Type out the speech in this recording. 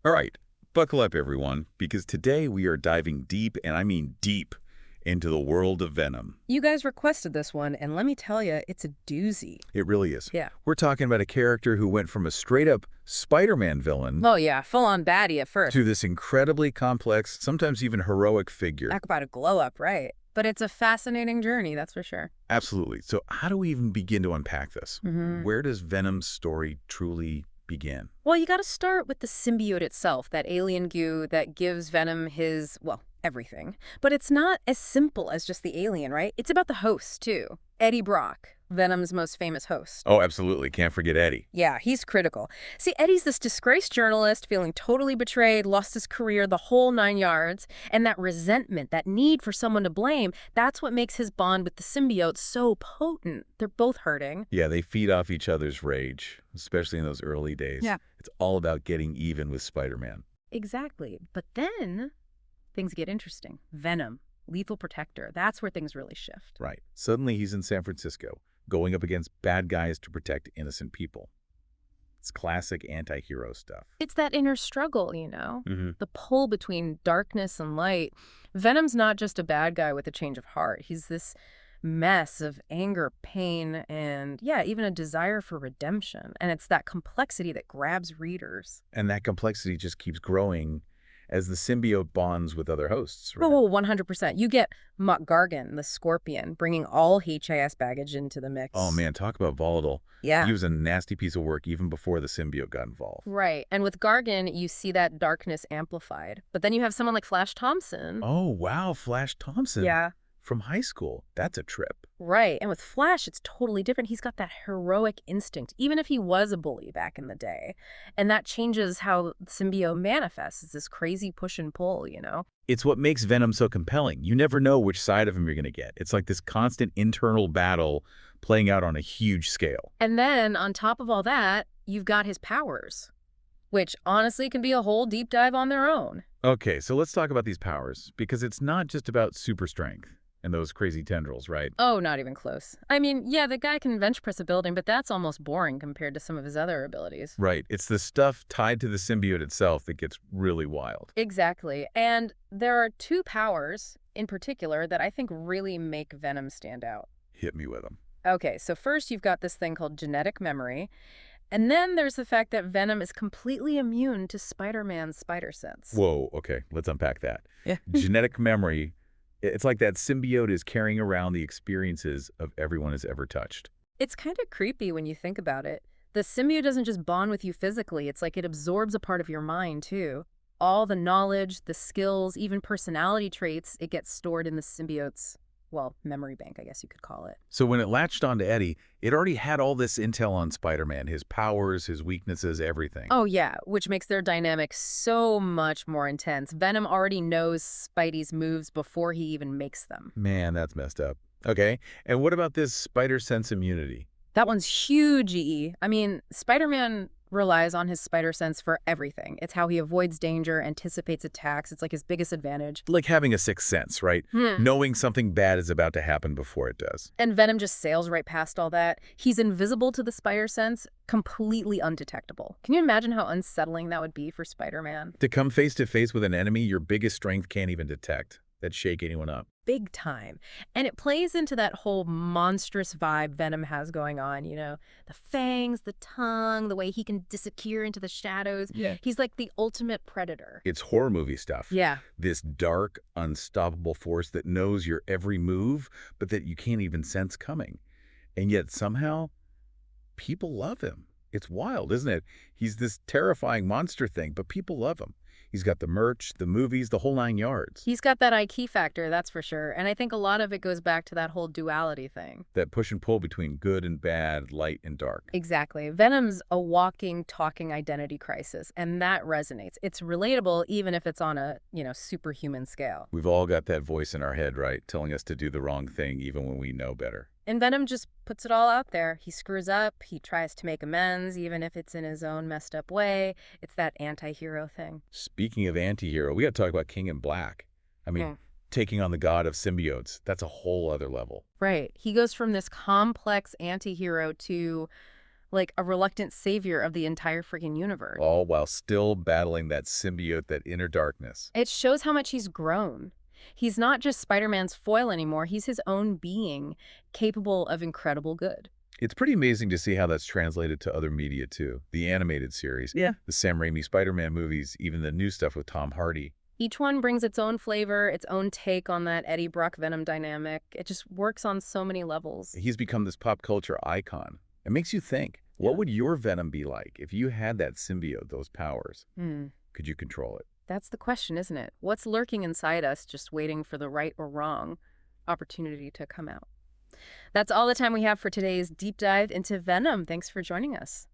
All right, buckle up, everyone, because today we are diving deep, and I mean deep, into the world of Venom. You guys requested this one, and let me tell you, it's a doozy. It really is. Yeah. We're talking about a character who went from a straight-up Spider-Man villain Oh, yeah, full-on baddie at first. to this incredibly complex, sometimes even heroic figure. Talk about a glow-up, right? But it's a fascinating journey, that's for sure. Absolutely. So how do we even begin to unpack this? Where does Venom's story truly begin? Well, you gotta start with the symbiote itself, that alien goo that gives Venom his, well, everything. But it's not as simple as just the alien, right? It's about the host, too. Eddie Brock, Venom's most famous host. Oh, absolutely. Can't forget Eddie. Yeah, he's critical. See, Eddie's this disgraced journalist feeling totally betrayed, lost his career, the whole 9 yards. And that resentment, that need for someone to blame, that's what makes his bond with the symbiote so potent. They're both hurting. Yeah, they feed off each other's rage, especially in those early days. Yeah. It's all about getting even with Spider-Man. Exactly. But then things get interesting. Venom, lethal protector, that's where things really shift. Right. Suddenly he's in San Francisco, going up against bad guys to protect innocent people. It's classic anti-hero stuff. It's that inner struggle, you know? Mm-hmm. The pull between darkness and light. Venom's not just a bad guy with a change of heart. He's this mess of anger, pain, and, yeah, even a desire for redemption. And it's that complexity that grabs readers. And that complexity just keeps growing as the symbiote bonds with other hosts, right? Oh, 100%. You get Mac Gargan, the Scorpion, bringing all HIS baggage into the mix. Oh, man, talk about volatile. Yeah. He was a nasty piece of work even before the symbiote got involved. Right. And with Gargan, you see that darkness amplified. But then you have someone like Flash Thompson. Oh, wow, Flash Thompson. Yeah. From high school. That's a trip. Right. And with Flash, it's totally different. He's got that heroic instinct, even if he was a bully back in the day. And that changes how the symbiote manifests. It's this crazy push and pull, you know? It's what makes Venom so compelling. You never know which side of him you're going to get. It's like this constant internal battle playing out on a huge scale. And then on top of all that, you've got his powers, which honestly can be a whole deep dive on their own. Okay, so let's talk about these powers, because it's not just about super strength and those crazy tendrils, right? Oh, not even close. I mean, yeah, the guy can bench press a building, but that's almost boring compared to some of his other abilities. Right. It's the stuff tied to the symbiote itself that gets really wild. Exactly. And there are two powers in particular that I think really make Venom stand out. Hit me with them. Okay, so first you've got this thing called genetic memory. And then there's the fact that Venom is completely immune to Spider-Man's spider sense. Whoa, okay, let's unpack that. Yeah. Genetic memory, it's like that symbiote is carrying around the experiences of everyone has ever touched. It's kind of creepy when you think about it. The symbiote doesn't just bond with you physically, it's like it absorbs a part of your mind, too. All the knowledge, the skills, even personality traits, it gets stored in the symbiote's, well, memory bank, I guess you could call it. So when it latched onto Eddie, it already had all this intel on Spider-Man, his powers, his weaknesses, everything. Oh, yeah, which makes their dynamic so much more intense. Venom already knows Spidey's moves before he even makes them. Man, that's messed up. Okay, and what about this spider sense immunity? That one's huge, EE. I mean, Spider-Man relies on his spider sense for everything. It's how he avoids danger, anticipates attacks. It's like his biggest advantage. Like having a sixth sense, right? Knowing something bad is about to happen before it does. And Venom just sails right past all that. He's invisible to the spider sense, completely undetectable. Can you imagine how unsettling that would be for Spider-Man? To come face to face with an enemy your biggest strength can't even detect. That'd shake anyone up. Big time. And it plays into that whole monstrous vibe Venom has going on, you know? The fangs, the tongue, the way he can disappear into the shadows. Yeah. He's like the ultimate predator. It's horror movie stuff. Yeah. This dark, unstoppable force that knows your every move, but that you can't even sense coming. And yet somehow, people love him. It's wild, isn't it? He's this terrifying monster thing, but people love him. He's got the merch, the movies, the whole 9 yards. He's got that IQ factor, that's for sure. And I think a lot of it goes back to that whole duality thing. That push and pull between good and bad, light and dark. Exactly. Venom's a walking, talking identity crisis, and that resonates. It's relatable even if it's on a, superhuman scale. We've all got that voice in our head, right? Telling us to do the wrong thing even when we know better. And Venom just puts it all out there. He screws up, he tries to make amends, even if it's in his own messed up way. It's that anti-hero thing. Speaking of anti-hero, we got to talk about King in Black. I mean, taking on the god of symbiotes, that's a whole other level. Right. He goes from this complex anti-hero to, like a reluctant savior of the entire freaking universe. All while still battling that symbiote, that inner darkness. It shows how much he's grown. He's not just Spider-Man's foil anymore, he's his own being, capable of incredible good. It's pretty amazing to see how that's translated to other media, too. The animated series, Yeah. the Sam Raimi Spider-Man movies, even the new stuff with Tom Hardy. Each one brings its own flavor, its own take on that Eddie Brock Venom dynamic. It just works on so many levels. He's become this pop culture icon. It makes you think, what would your Venom be like if you had that symbiote, those powers? Hmm. Could you control it? That's the question, isn't it? What's lurking inside us just waiting for the right or wrong opportunity to come out? That's all the time we have for today's deep dive into Venom. Thanks for joining us.